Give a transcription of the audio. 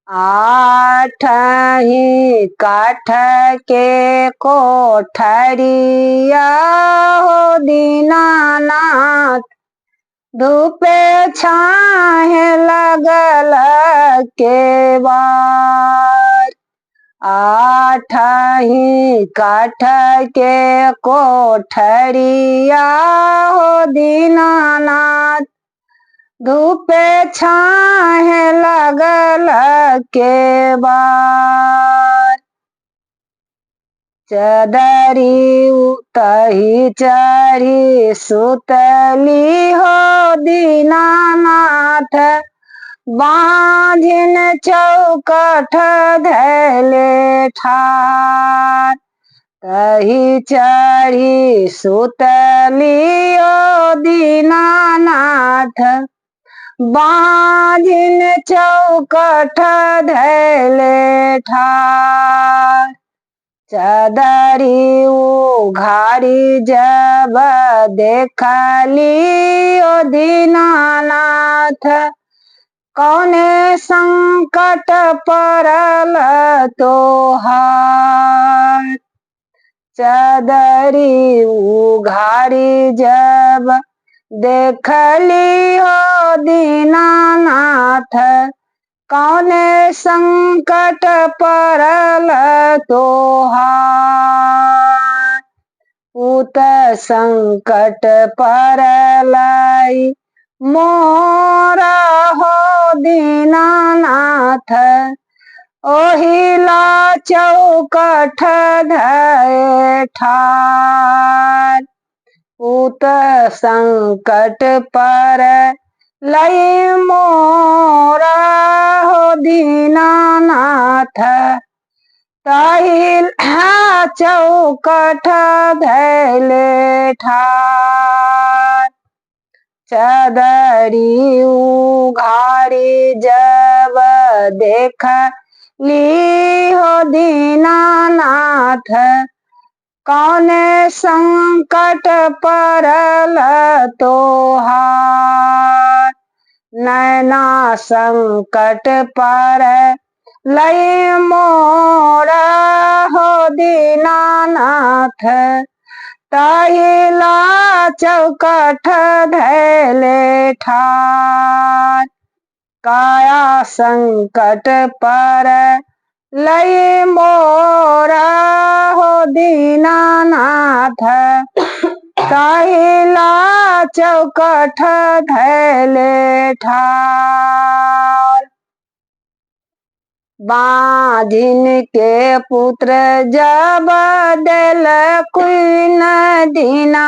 आठही काठ के कोठरिया हो दीनानाथ, धूपे छाहे लगल केवाड़। आठही काठ के कोठरिया हो दीनानाथ, धूपे छाहे लगल केवाड़। चदरी उतही चढ़ी सुतली हो दीनानाथ, बाँझिन चौकठ धैले ठाड़। तही चढ़ी सुतली ओ दीनानाथ, बाँझिन चौकठ धैले ठाड़। चदरी उघारी जब देखली ओ दीनानाथ, कौने संकट पड़ल तोहार। चदरी उघारी जब देखली हो दीनानाथ, कौने संकट पड़ल तोहार। उत संकट पड़लै मोरा हो दीनानाथ, ओहिला चौकठ धए ठाड़। उत संकट पड़लै मोरा हो दीनानाथ, तहिला चौकठ धैले ठाड़। चदरी उघारी जब देखली हो दीनानाथ, कौने संकट पड़ल तोहार। नैना संकट पड़लै मोरा हो दीनानाथ, तहिला चौकठ धैले ठाड़। काया संकट पड़लै मोरा हो दीनानाथ, तहिला चौकठ धैले ठाड़। बाँझिन के पुत्र जब देलखिन दीना